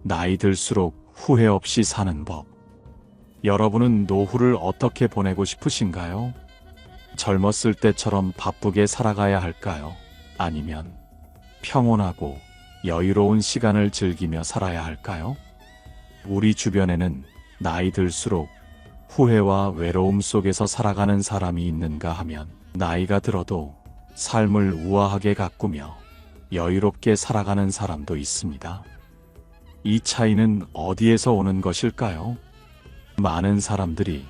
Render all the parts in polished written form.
나이 들수록 후회 없이 사는 법. 여러분은 노후를 어떻게 보내고 싶으신가요? 젊었을 때처럼 바쁘게 살아가야 할까요? 아니면 평온하고 여유로운 시간을 즐기며 살아야 할까요? 우리 주변에는 나이 들수록 후회와 외로움 속에서 살아가는 사람이 있는가 하면 나이가 들어도 삶을 우아하게 가꾸며 여유롭게 살아가는 사람도 있습니다. 이 차이는 어디에서 오는 것일까요? 많은 사람들이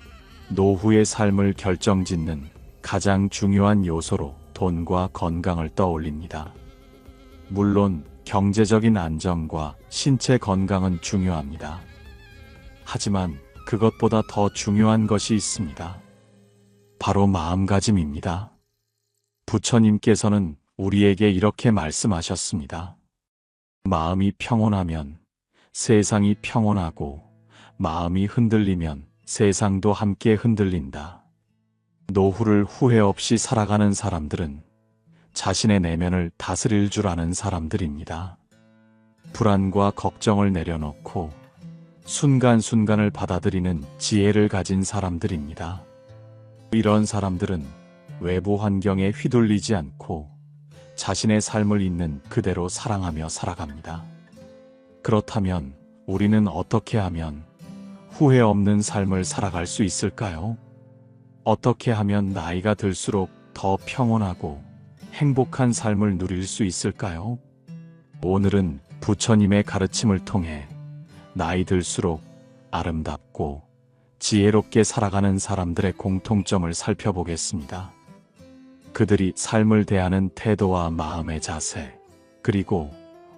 노후의 삶을 결정짓는 가장 중요한 요소로 돈과 건강을 떠올립니다. 물론 경제적인 안정과 신체 건강은 중요합니다. 하지만 그것보다 더 중요한 것이 있습니다. 바로 마음가짐입니다. 부처님께서는 우리에게 이렇게 말씀하셨습니다. 마음이 평온하면 세상이 평온하고 마음이 흔들리면 세상도 함께 흔들린다. 노후를 후회 없이 살아가는 사람들은 자신의 내면을 다스릴 줄 아는 사람들입니다. 불안과 걱정을 내려놓고 순간순간을 받아들이는 지혜를 가진 사람들입니다. 이런 사람들은 외부 환경에 휘둘리지 않고 자신의 삶을 있는 그대로 사랑하며 살아갑니다. 그렇다면 우리는 어떻게 하면 후회 없는 삶을 살아갈 수 있을까요? 어떻게 하면 나이가 들수록 더 평온하고 행복한 삶을 누릴 수 있을까요? 오늘은 부처님의 가르침을 통해 나이 들수록 아름답고 지혜롭게 살아가는 사람들의 공통점을 살펴보겠습니다. 그들이 삶을 대하는 태도와 마음의 자세, 그리고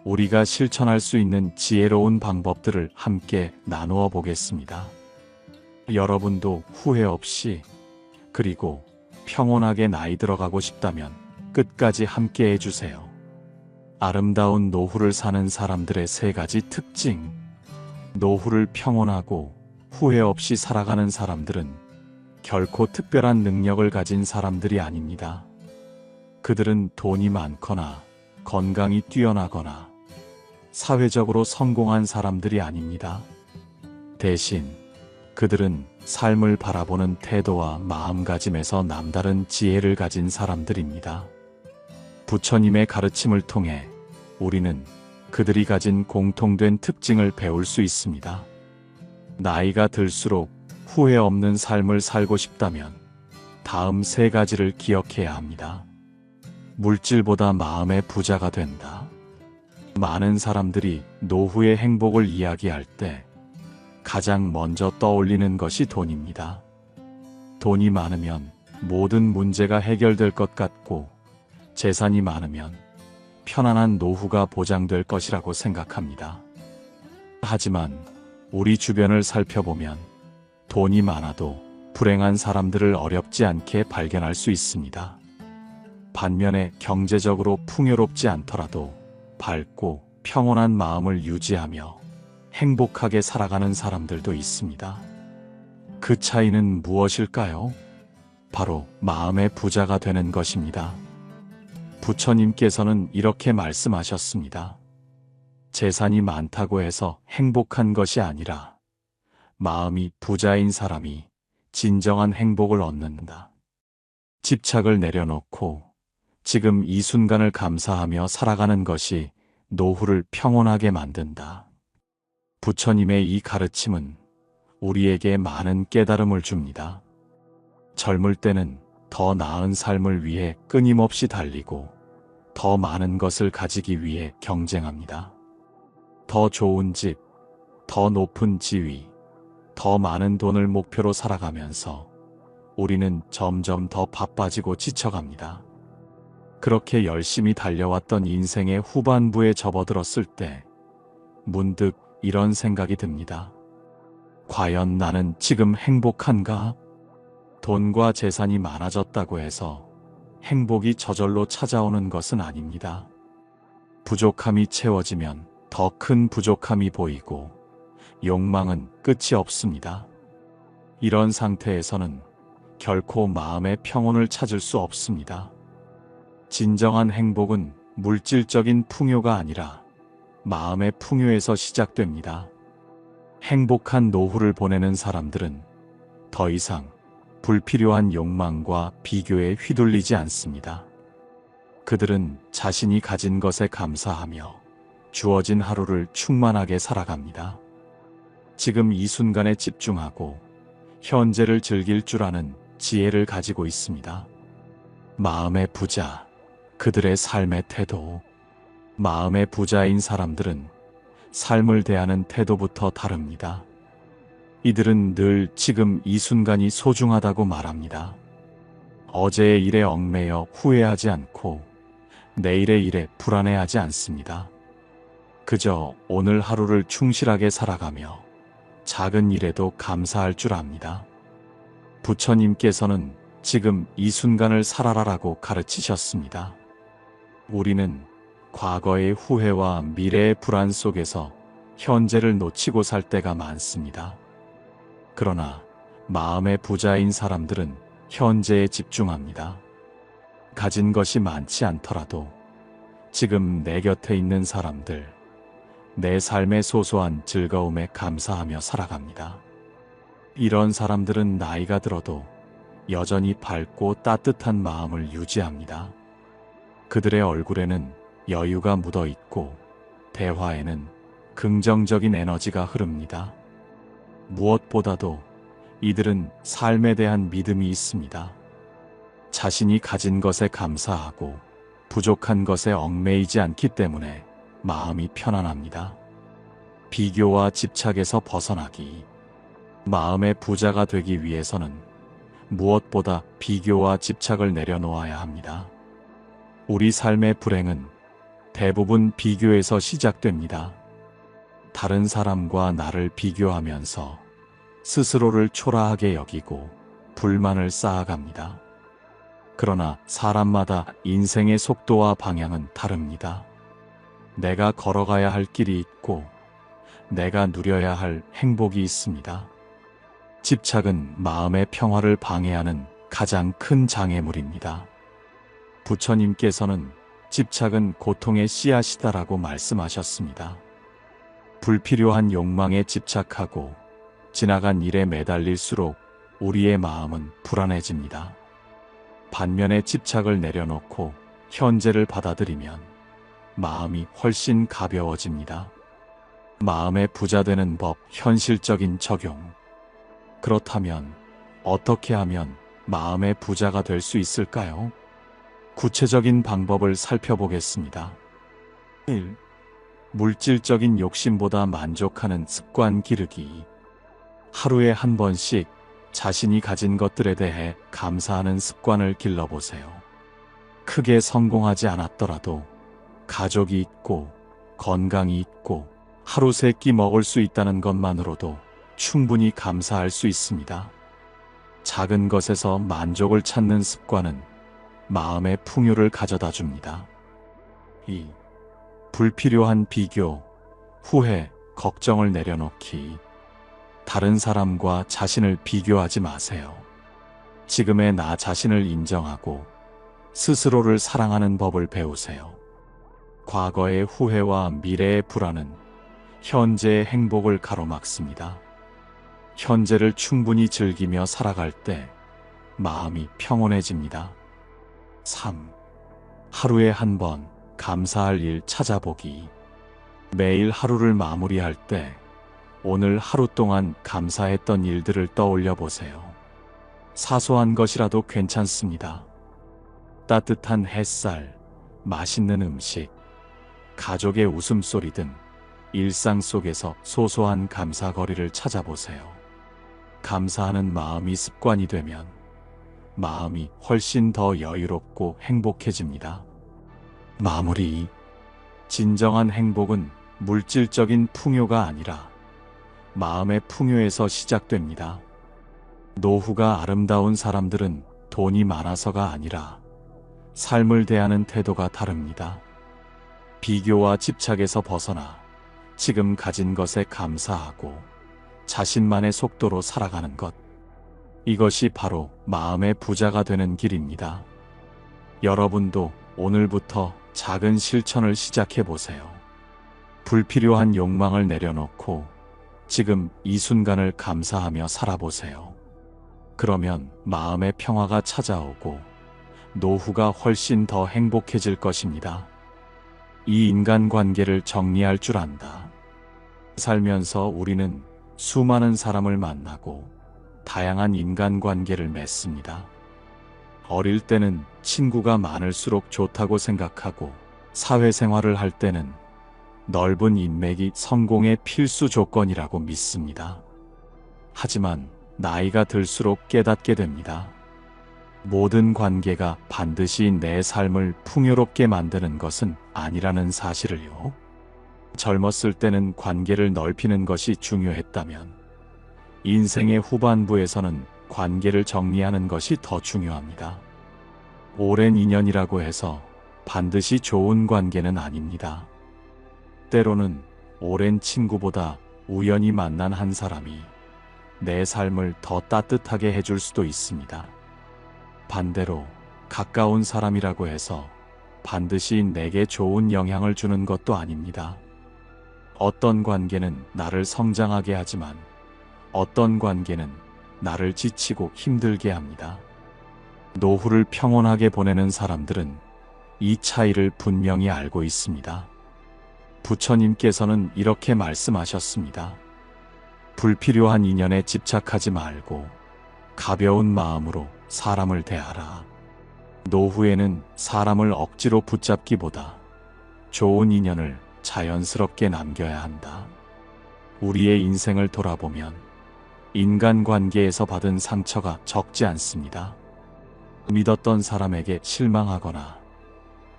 우리가 실천할 수 있는 지혜로운 방법들을 함께 나누어 보겠습니다. 여러분도 후회 없이 그리고 평온하게 나이 들어가고 싶다면 끝까지 함께 해주세요. 아름다운 노후를 사는 사람들의 3가지 특징. 노후를 평온하고 후회 없이 살아가는 사람들은 결코 특별한 능력을 가진 사람들이 아닙니다. 그들은 돈이 많거나 건강이 뛰어나거나 사회적으로 성공한 사람들이 아닙니다. 대신 그들은 삶을 바라보는 태도와 마음가짐에서 남다른 지혜를 가진 사람들입니다. 부처님의 가르침을 통해 우리는 그들이 가진 공통된 특징을 배울 수 있습니다. 나이가 들수록 후회 없는 삶을 살고 싶다면 다음 3가지를 기억해야 합니다. 물질보다 마음의 부자가 된다. 많은 사람들이 노후의 행복을 이야기할 때 가장 먼저 떠올리는 것이 돈입니다. 돈이 많으면 모든 문제가 해결될 것 같고 재산이 많으면 편안한 노후가 보장될 것이라고 생각합니다. 하지만 우리 주변을 살펴보면 돈이 많아도 불행한 사람들을 어렵지 않게 발견할 수 있습니다. 반면에 경제적으로 풍요롭지 않더라도 밝고 평온한 마음을 유지하며 행복하게 살아가는 사람들도 있습니다. 그 차이는 무엇일까요? 바로 마음의 부자가 되는 것입니다. 부처님께서는 이렇게 말씀하셨습니다. 재산이 많다고 해서 행복한 것이 아니라 마음이 부자인 사람이 진정한 행복을 얻는다. 집착을 내려놓고 지금 이 순간을 감사하며 살아가는 것이 노후를 평온하게 만든다. 부처님의 이 가르침은 우리에게 많은 깨달음을 줍니다. 젊을 때는 더 나은 삶을 위해 끊임없이 달리고 더 많은 것을 가지기 위해 경쟁합니다. 더 좋은 집, 더 높은 지위, 더 많은 돈을 목표로 살아가면서 우리는 점점 더 바빠지고 지쳐갑니다. 그렇게 열심히 달려왔던 인생의 후반부에 접어들었을 때 문득 이런 생각이 듭니다. 과연 나는 지금 행복한가? 돈과 재산이 많아졌다고 해서 행복이 저절로 찾아오는 것은 아닙니다. 부족함이 채워지면 더 큰 부족함이 보이고 욕망은 끝이 없습니다. 이런 상태에서는 결코 마음의 평온을 찾을 수 없습니다. 진정한 행복은 물질적인 풍요가 아니라 마음의 풍요에서 시작됩니다. 행복한 노후를 보내는 사람들은 더 이상 불필요한 욕망과 비교에 휘둘리지 않습니다. 그들은 자신이 가진 것에 감사하며 주어진 하루를 충만하게 살아갑니다. 지금 이 순간에 집중하고 현재를 즐길 줄 아는 지혜를 가지고 있습니다. 마음의 부자, 그들의 삶의 태도. 마음의 부자인 사람들은 삶을 대하는 태도부터 다릅니다. 이들은 늘 지금 이 순간이 소중하다고 말합니다. 어제의 일에 얽매여 후회하지 않고 내일의 일에 불안해하지 않습니다. 그저 오늘 하루를 충실하게 살아가며 작은 일에도 감사할 줄 압니다. 부처님께서는 지금 이 순간을 살아라라고 가르치셨습니다. 우리는 과거의 후회와 미래의 불안 속에서 현재를 놓치고 살 때가 많습니다. 그러나 마음의 부자인 사람들은 현재에 집중합니다. 가진 것이 많지 않더라도 지금 내 곁에 있는 사람들, 내 삶의 소소한 즐거움에 감사하며 살아갑니다. 이런 사람들은 나이가 들어도 여전히 밝고 따뜻한 마음을 유지합니다. 그들의 얼굴에는 여유가 묻어 있고 대화에는 긍정적인 에너지가 흐릅니다. 무엇보다도 이들은 삶에 대한 믿음이 있습니다. 자신이 가진 것에 감사하고 부족한 것에 얽매이지 않기 때문에 마음이 편안합니다. 비교와 집착에서 벗어나기. 마음의 부자가 되기 위해서는 무엇보다 비교와 집착을 내려놓아야 합니다. 우리 삶의 불행은 대부분 비교에서 시작됩니다. 다른 사람과 나를 비교하면서 스스로를 초라하게 여기고 불만을 쌓아갑니다. 그러나 사람마다 인생의 속도와 방향은 다릅니다. 내가 걸어가야 할 길이 있고 내가 누려야 할 행복이 있습니다. 집착은 마음의 평화를 방해하는 가장 큰 장애물입니다. 부처님께서는 집착은 고통의 씨앗이다라고 말씀하셨습니다. 불필요한 욕망에 집착하고 지나간 일에 매달릴수록 우리의 마음은 불안해집니다. 반면에 집착을 내려놓고 현재를 받아들이면 마음이 훨씬 가벼워집니다. 마음의 부자 되는 법, 현실적인 적용. 그렇다면 어떻게 하면 마음의 부자가 될 수 있을까요? 구체적인 방법을 살펴보겠습니다. 1. 물질적인 욕심보다 만족하는 습관 기르기. 하루에 한 번씩 자신이 가진 것들에 대해 감사하는 습관을 길러보세요. 크게 성공하지 않았더라도 가족이 있고 건강이 있고 하루 세 끼 먹을 수 있다는 것만으로도 충분히 감사할 수 있습니다. 작은 것에서 만족을 찾는 습관은 마음의 풍요를 가져다 줍니다. 2. 불필요한 비교, 후회, 걱정을 내려놓기. 다른 사람과 자신을 비교하지 마세요. 지금의 나 자신을 인정하고 스스로를 사랑하는 법을 배우세요. 과거의 후회와 미래의 불안은 현재의 행복을 가로막습니다. 현재를 충분히 즐기며 살아갈 때 마음이 평온해집니다. 3. 하루에 한 번 감사할 일 찾아보기. 매일 하루를 마무리할 때 오늘 하루 동안 감사했던 일들을 떠올려 보세요. 사소한 것이라도 괜찮습니다. 따뜻한 햇살, 맛있는 음식, 가족의 웃음소리 등 일상 속에서 소소한 감사거리를 찾아보세요. 감사하는 마음이 습관이 되면 마음이 훨씬 더 여유롭고 행복해집니다. 마무리. 진정한 행복은 물질적인 풍요가 아니라 마음의 풍요에서 시작됩니다. 노후가 아름다운 사람들은 돈이 많아서가 아니라 삶을 대하는 태도가 다릅니다. 비교와 집착에서 벗어나 지금 가진 것에 감사하고 자신만의 속도로 살아가는 것. 이것이 바로 마음의 부자가 되는 길입니다. 여러분도 오늘부터 작은 실천을 시작해 보세요. 불필요한 욕망을 내려놓고 지금 이 순간을 감사하며 살아보세요. 그러면 마음의 평화가 찾아오고 노후가 훨씬 더 행복해질 것입니다. 이 인간관계를 정리할 줄 안다. 살면서 우리는 수많은 사람을 만나고 다양한 인간관계를 맺습니다. 어릴 때는 친구가 많을수록 좋다고 생각하고 사회생활을 할 때는 넓은 인맥이 성공의 필수 조건이라고 믿습니다. 하지만 나이가 들수록 깨닫게 됩니다. 모든 관계가 반드시 내 삶을 풍요롭게 만드는 것은 아니라는 사실을요. 젊었을 때는 관계를 넓히는 것이 중요했다면 인생의 후반부에서는 관계를 정리하는 것이 더 중요합니다. 오랜 인연이라고 해서 반드시 좋은 관계는 아닙니다. 때로는 오랜 친구보다 우연히 만난 한 사람이 내 삶을 더 따뜻하게 해줄 수도 있습니다. 반대로 가까운 사람이라고 해서 반드시 내게 좋은 영향을 주는 것도 아닙니다. 어떤 관계는 나를 성장하게 하지만 어떤 관계는 나를 지치고 힘들게 합니다. 노후를 평온하게 보내는 사람들은 이 차이를 분명히 알고 있습니다. 부처님께서는 이렇게 말씀하셨습니다. 불필요한 인연에 집착하지 말고 가벼운 마음으로 사람을 대하라. 노후에는 사람을 억지로 붙잡기보다 좋은 인연을 자연스럽게 남겨야 한다. 우리의 인생을 돌아보면 인간관계에서 받은 상처가 적지 않습니다. 믿었던 사람에게 실망하거나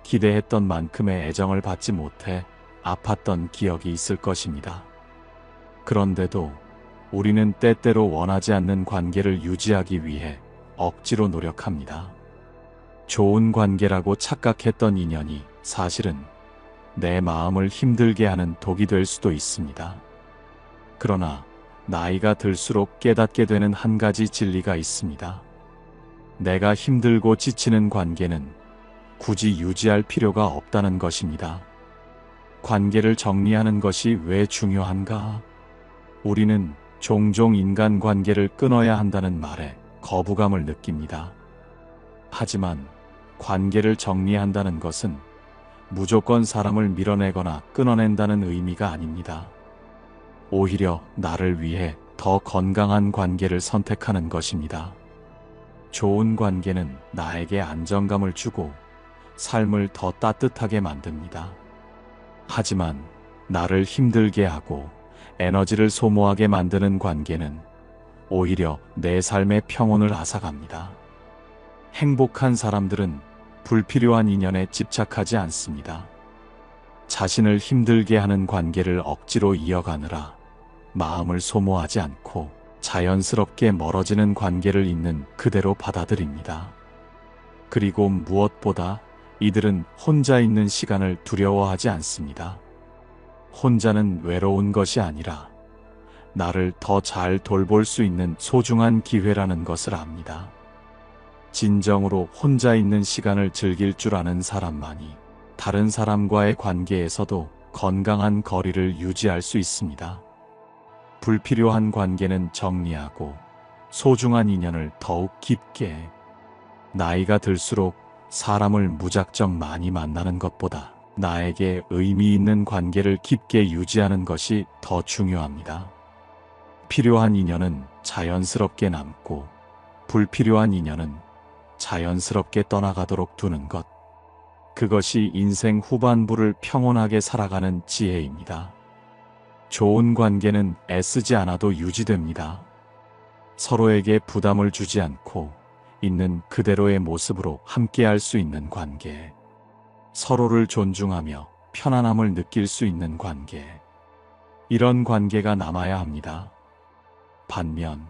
기대했던 만큼의 애정을 받지 못해 아팠던 기억이 있을 것입니다. 그런데도 우리는 때때로 원하지 않는 관계를 유지하기 위해 억지로 노력합니다. 좋은 관계라고 착각했던 인연이 사실은 내 마음을 힘들게 하는 독이 될 수도 있습니다. 그러나 나이가 들수록 깨닫게 되는 한 가지 진리가 있습니다. 내가 힘들고 지치는 관계는 굳이 유지할 필요가 없다는 것입니다. 관계를 정리하는 것이 왜 중요한가? 우리는 종종 인간관계를 끊어야 한다는 말에 거부감을 느낍니다. 하지만 관계를 정리한다는 것은 무조건 사람을 밀어내거나 끊어낸다는 의미가 아닙니다. 오히려 나를 위해 더 건강한 관계를 선택하는 것입니다. 좋은 관계는 나에게 안정감을 주고 삶을 더 따뜻하게 만듭니다. 하지만 나를 힘들게 하고 에너지를 소모하게 만드는 관계는 오히려 내 삶의 평온을 앗아갑니다. 행복한 사람들은 불필요한 인연에 집착하지 않습니다. 자신을 힘들게 하는 관계를 억지로 이어가느라 마음을 소모하지 않고 자연스럽게 멀어지는 관계를 있는 그대로 받아들입니다. 그리고 무엇보다 이들은 혼자 있는 시간을 두려워하지 않습니다. 혼자는 외로운 것이 아니라 나를 더 잘 돌볼 수 있는 소중한 기회라는 것을 압니다. 진정으로 혼자 있는 시간을 즐길 줄 아는 사람만이 다른 사람과의 관계에서도 건강한 거리를 유지할 수 있습니다. 불필요한 관계는 정리하고 소중한 인연을 더욱 깊게. 나이가 들수록 사람을 무작정 많이 만나는 것보다 나에게 의미 있는 관계를 깊게 유지하는 것이 더 중요합니다. 필요한 인연은 자연스럽게 남고 불필요한 인연은 자연스럽게 떠나가도록 두는 것. 그것이 인생 후반부를 평온하게 살아가는 지혜입니다. 좋은 관계는 애쓰지 않아도 유지됩니다. 서로에게 부담을 주지 않고 있는 그대로의 모습으로 함께할 수 있는 관계. 서로를 존중하며 편안함을 느낄 수 있는 관계. 이런 관계가 남아야 합니다. 반면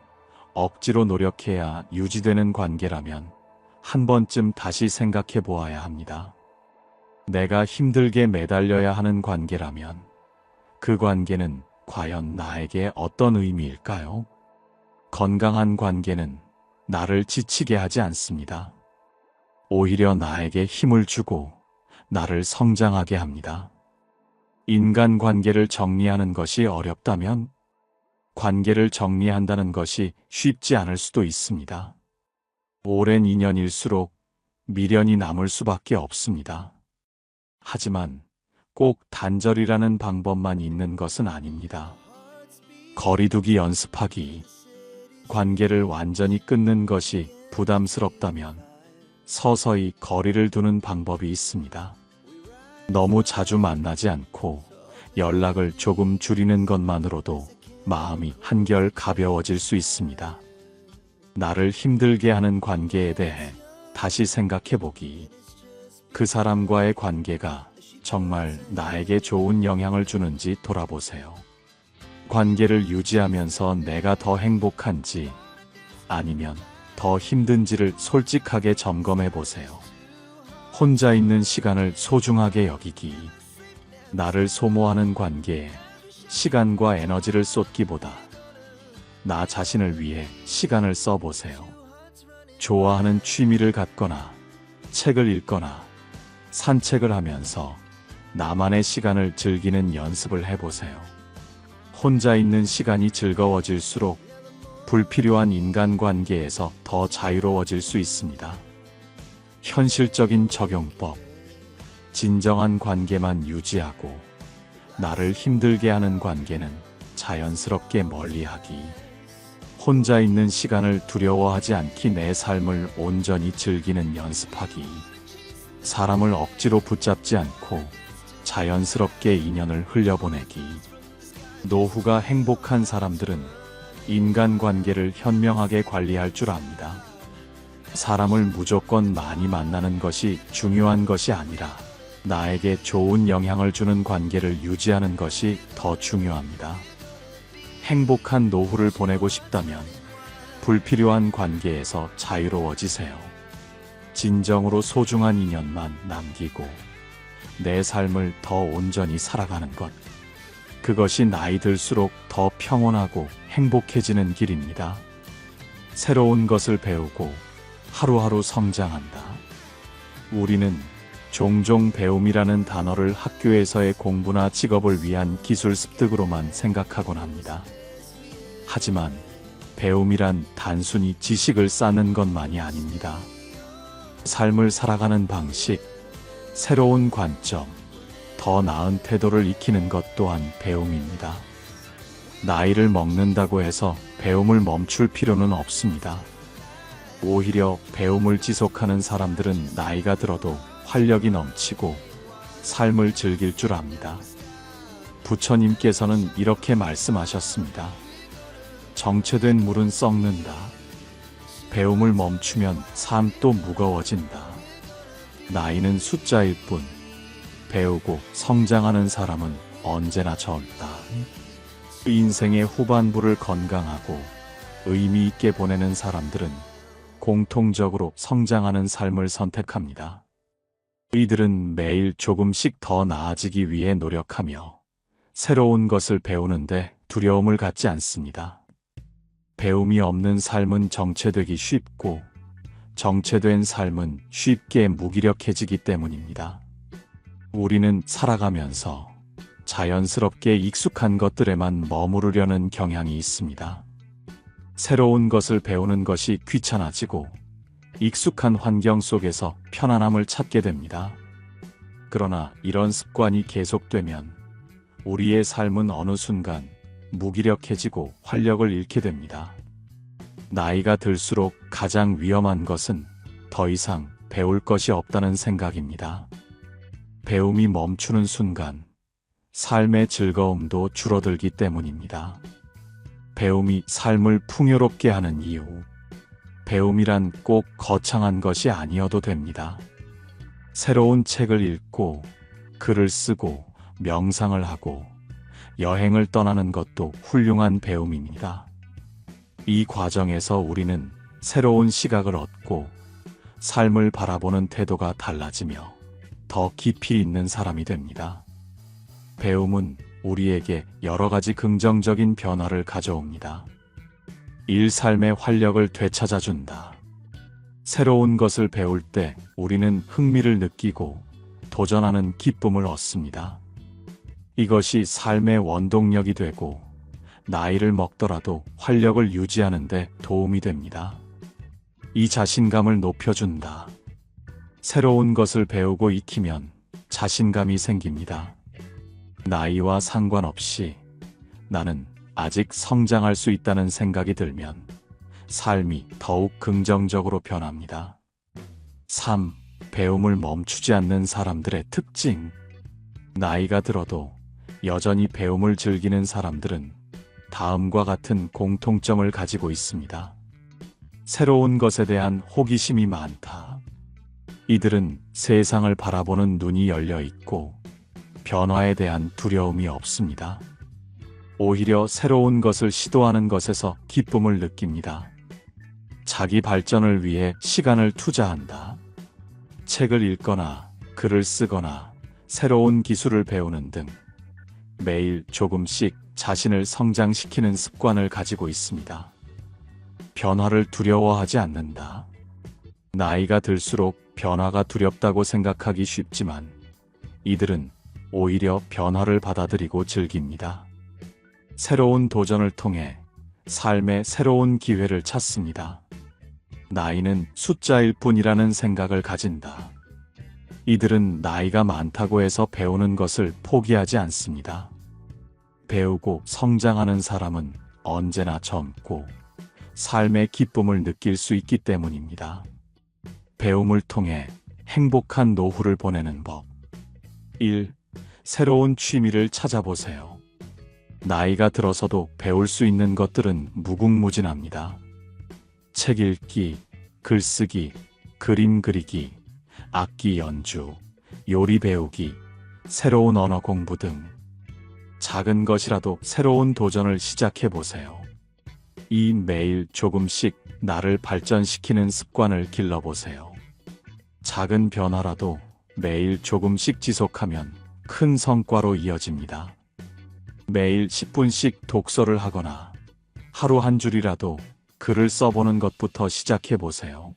억지로 노력해야 유지되는 관계라면 한 번쯤 다시 생각해 보아야 합니다. 내가 힘들게 매달려야 하는 관계라면 그 관계는 과연 나에게 어떤 의미일까요? 건강한 관계는 나를 지치게 하지 않습니다. 오히려 나에게 힘을 주고 나를 성장하게 합니다. 인간관계를 정리하는 것이 어렵다면 관계를 정리한다는 것이 쉽지 않을 수도 있습니다. 오랜 인연일수록 미련이 남을 수밖에 없습니다. 하지만 꼭 단절이라는 방법만 있는 것은 아닙니다. 거리두기 연습하기. 관계를 완전히 끊는 것이 부담스럽다면 서서히 거리를 두는 방법이 있습니다. 너무 자주 만나지 않고 연락을 조금 줄이는 것만으로도 마음이 한결 가벼워질 수 있습니다. 나를 힘들게 하는 관계에 대해 다시 생각해보기. 그 사람과의 관계가 정말 나에게 좋은 영향을 주는지 돌아보세요. 관계를 유지하면서 내가 더 행복한지 아니면 더 힘든지를 솔직하게 점검해 보세요. 혼자 있는 시간을 소중하게 여기기. 나를 소모하는 관계에 시간과 에너지를 쏟기보다 나 자신을 위해 시간을 써보세요. 좋아하는 취미를 갖거나 책을 읽거나 산책을 하면서 나만의 시간을 즐기는 연습을 해보세요. 혼자 있는 시간이 즐거워질수록 불필요한 인간관계에서 더 자유로워질 수 있습니다. 현실적인 적용법. 진정한 관계만 유지하고 나를 힘들게 하는 관계는 자연스럽게 멀리하기. 혼자 있는 시간을 두려워하지 않기. 내 삶을 온전히 즐기는 연습하기. 사람을 억지로 붙잡지 않고 자연스럽게 인연을 흘려보내기. 노후가 행복한 사람들은 인간관계를 현명하게 관리할 줄 압니다. 사람을 무조건 많이 만나는 것이 중요한 것이 아니라 나에게 좋은 영향을 주는 관계를 유지하는 것이 더 중요합니다. 행복한 노후를 보내고 싶다면 불필요한 관계에서 자유로워지세요. 진정으로 소중한 인연만 남기고 내 삶을 더 온전히 살아가는 것. 그것이 나이 들수록 더 평온하고 행복해지는 길입니다. 새로운 것을 배우고 하루하루 성장한다. 우리는 종종 배움이라는 단어를 학교에서의 공부나 직업을 위한 기술 습득으로만 생각하곤 합니다. 하지만 배움이란 단순히 지식을 쌓는 것만이 아닙니다. 삶을 살아가는 방식, 새로운 관점, 더 나은 태도를 익히는 것 또한 배움입니다. 나이를 먹는다고 해서 배움을 멈출 필요는 없습니다. 오히려 배움을 지속하는 사람들은 나이가 들어도 활력이 넘치고 삶을 즐길 줄 압니다. 부처님께서는 이렇게 말씀하셨습니다. 정체된 물은 썩는다. 배움을 멈추면 삶도 무거워진다. 나이는 숫자일 뿐 배우고 성장하는 사람은 언제나 젊다. 인생의 후반부를 건강하고 의미 있게 보내는 사람들은 공통적으로 성장하는 삶을 선택합니다. 이들은 매일 조금씩 더 나아지기 위해 노력하며 새로운 것을 배우는데 두려움을 갖지 않습니다. 배움이 없는 삶은 정체되기 쉽고 정체된 삶은 쉽게 무기력해지기 때문입니다. 우리는 살아가면서 자연스럽게 익숙한 것들에만 머무르려는 경향이 있습니다. 새로운 것을 배우는 것이 귀찮아지고 익숙한 환경 속에서 편안함을 찾게 됩니다. 그러나 이런 습관이 계속되면 우리의 삶은 어느 순간 무기력해지고 활력을 잃게 됩니다. 나이가 들수록 가장 위험한 것은 더 이상 배울 것이 없다는 생각입니다. 배움이 멈추는 순간 삶의 즐거움도 줄어들기 때문입니다. 배움이 삶을 풍요롭게 하는 이유. 배움이란 꼭 거창한 것이 아니어도 됩니다. 새로운 책을 읽고 글을 쓰고 명상을 하고 여행을 떠나는 것도 훌륭한 배움입니다. 이 과정에서 우리는 새로운 시각을 얻고 삶을 바라보는 태도가 달라지며 더 깊이 있는 사람이 됩니다. 배움은 우리에게 여러 가지 긍정적인 변화를 가져옵니다. 삶의 활력을 되찾아준다. 새로운 것을 배울 때 우리는 흥미를 느끼고 도전하는 기쁨을 얻습니다. 이것이 삶의 원동력이 되고 나이를 먹더라도 활력을 유지하는 데 도움이 됩니다. 이 자신감을 높여준다. 새로운 것을 배우고 익히면 자신감이 생깁니다. 나이와 상관없이 나는 아직 성장할 수 있다는 생각이 들면 삶이 더욱 긍정적으로 변합니다. 3. 배움을 멈추지 않는 사람들의 특징. 나이가 들어도 여전히 배움을 즐기는 사람들은 다음과 같은 공통점을 가지고 있습니다. 새로운 것에 대한 호기심이 많다. 이들은 세상을 바라보는 눈이 열려 있고 변화에 대한 두려움이 없습니다. 오히려 새로운 것을 시도하는 것에서 기쁨을 느낍니다. 자기 발전을 위해 시간을 투자한다. 책을 읽거나 글을 쓰거나 새로운 기술을 배우는 등 매일 조금씩 자신을 성장시키는 습관을 가지고 있습니다. 변화를 두려워하지 않는다. 나이가 들수록 변화가 두렵다고 생각하기 쉽지만 이들은 오히려 변화를 받아들이고 즐깁니다. 새로운 도전을 통해 삶의 새로운 기회를 찾습니다. 나이는 숫자일 뿐이라는 생각을 가진다. 이들은 나이가 많다고 해서 배우는 것을 포기하지 않습니다. 배우고 성장하는 사람은 언제나 젊고 삶의 기쁨을 느낄 수 있기 때문입니다. 배움을 통해 행복한 노후를 보내는 법. 1. 새로운 취미를 찾아보세요. 나이가 들어서도 배울 수 있는 것들은 무궁무진합니다. 책 읽기, 글쓰기, 그림 그리기, 악기 연주, 요리 배우기, 새로운 언어 공부 등 작은 것이라도 새로운 도전을 시작해 보세요. 이 매일 조금씩 나를 발전시키는 습관을 길러보세요. 작은 변화라도 매일 조금씩 지속하면 큰 성과로 이어집니다. 매일 10분씩 독서를 하거나 하루 한 줄이라도 글을 써보는 것부터 시작해 보세요.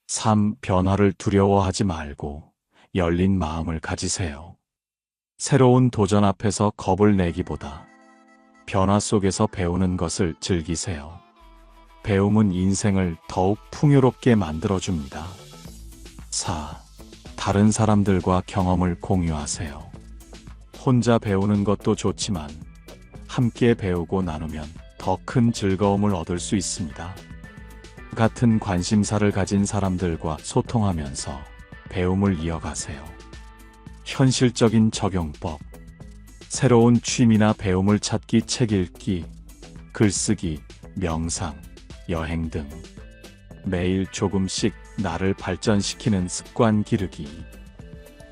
3. 변화를 두려워하지 말고 열린 마음을 가지세요. 새로운 도전 앞에서 겁을 내기보다 변화 속에서 배우는 것을 즐기세요. 배움은 인생을 더욱 풍요롭게 만들어줍니다. 4. 다른 사람들과 경험을 공유하세요. 혼자 배우는 것도 좋지만 함께 배우고 나누면 더 큰 즐거움을 얻을 수 있습니다. 같은 관심사를 가진 사람들과 소통하면서 배움을 이어가세요. 현실적인 적용법. 새로운 취미나 배움을 찾기, 책 읽기, 글쓰기, 명상, 여행 등 매일 조금씩 나를 발전시키는 습관 기르기.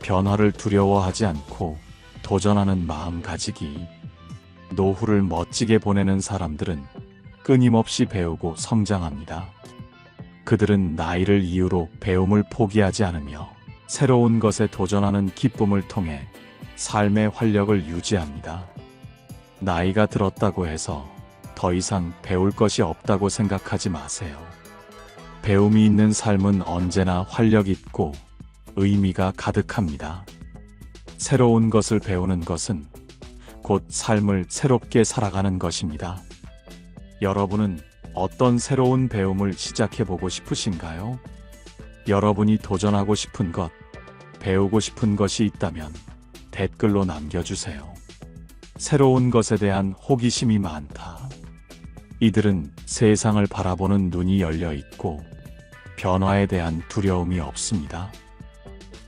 변화를 두려워하지 않고 도전하는 마음 가지기. 노후를 멋지게 보내는 사람들은 끊임없이 배우고 성장합니다. 그들은 나이를 이유로 배움을 포기하지 않으며 새로운 것에 도전하는 기쁨을 통해 삶의 활력을 유지합니다. 나이가 들었다고 해서 더 이상 배울 것이 없다고 생각하지 마세요. 배움이 있는 삶은 언제나 활력 있고 의미가 가득합니다. 새로운 것을 배우는 것은 곧 삶을 새롭게 살아가는 것입니다. 여러분은 어떤 새로운 배움을 시작해보고 싶으신가요? 여러분이 도전하고 싶은 것, 배우고 싶은 것이 있다면 댓글로 남겨주세요. 새로운 것에 대한 호기심이 많다. 이들은 세상을 바라보는 눈이 열려 있고 변화에 대한 두려움이 없습니다.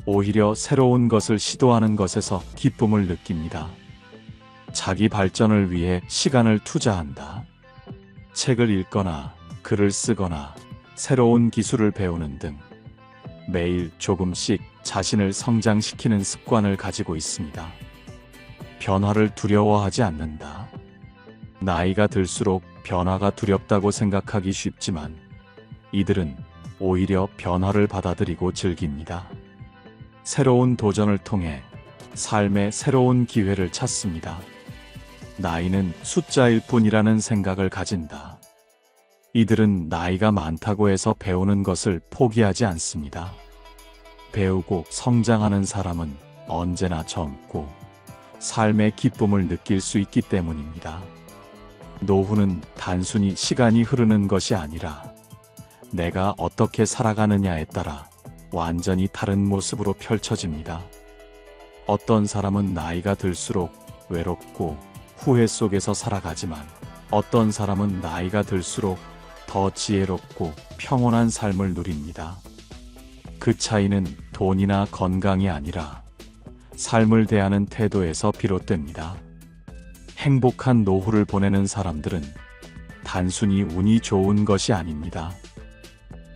오히려 새로운 것을 시도하는 것에서 기쁨을 느낍니다. 자기 발전을 위해 시간을 투자한다. 책을 읽거나 글을 쓰거나 새로운 기술을 배우는 등 매일 조금씩 자신을 성장시키는 습관을 가지고 있습니다. 변화를 두려워하지 않는다. 나이가 들수록 변화가 두렵다고 생각하기 쉽지만 이들은 오히려 변화를 받아들이고 즐깁니다. 새로운 도전을 통해 삶의 새로운 기회를 찾습니다. 나이는 숫자일 뿐이라는 생각을 가진다. 이들은 나이가 많다고 해서 배우는 것을 포기하지 않습니다. 배우고 성장하는 사람은 언제나 젊고 삶의 기쁨을 느낄 수 있기 때문입니다. 노후는 단순히 시간이 흐르는 것이 아니라 내가 어떻게 살아가느냐에 따라 완전히 다른 모습으로 펼쳐집니다. 어떤 사람은 나이가 들수록 외롭고 후회 속에서 살아가지만 어떤 사람은 나이가 들수록 더 지혜롭고 평온한 삶을 누립니다. 그 차이는 돈이나 건강이 아니라 삶을 대하는 태도에서 비롯됩니다. 행복한 노후를 보내는 사람들은 단순히 운이 좋은 것이 아닙니다.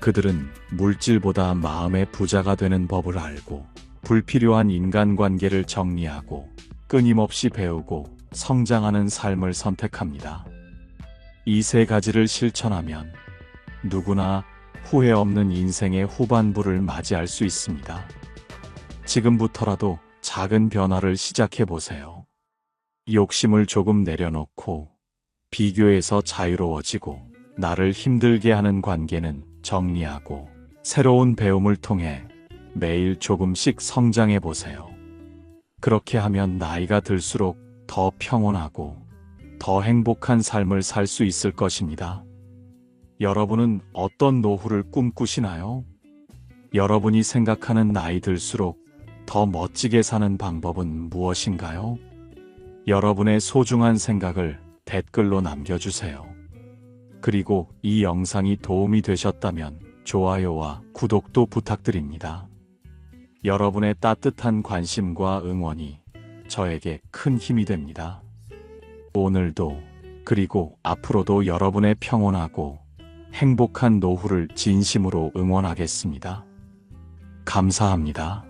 그들은 물질보다 마음의 부자가 되는 법을 알고 불필요한 인간관계를 정리하고 끊임없이 배우고 성장하는 삶을 선택합니다. 이 세 가지를 실천하면 누구나 후회 없는 인생의 후반부를 맞이할 수 있습니다. 지금부터라도 작은 변화를 시작해 보세요. 욕심을 조금 내려놓고 비교에서 자유로워지고 나를 힘들게 하는 관계는 정리하고 새로운 배움을 통해 매일 조금씩 성장해 보세요. 그렇게 하면 나이가 들수록 더 평온하고 더 행복한 삶을 살 수 있을 것입니다. 여러분은 어떤 노후를 꿈꾸시나요? 여러분이 생각하는 나이 들수록 더 멋지게 사는 방법은 무엇인가요? 여러분의 소중한 생각을 댓글로 남겨주세요. 그리고 이 영상이 도움이 되셨다면 좋아요와 구독도 부탁드립니다. 여러분의 따뜻한 관심과 응원이 저에게 큰 힘이 됩니다. 오늘도 그리고 앞으로도 여러분의 평온하고 행복한 노후를 진심으로 응원하겠습니다. 감사합니다.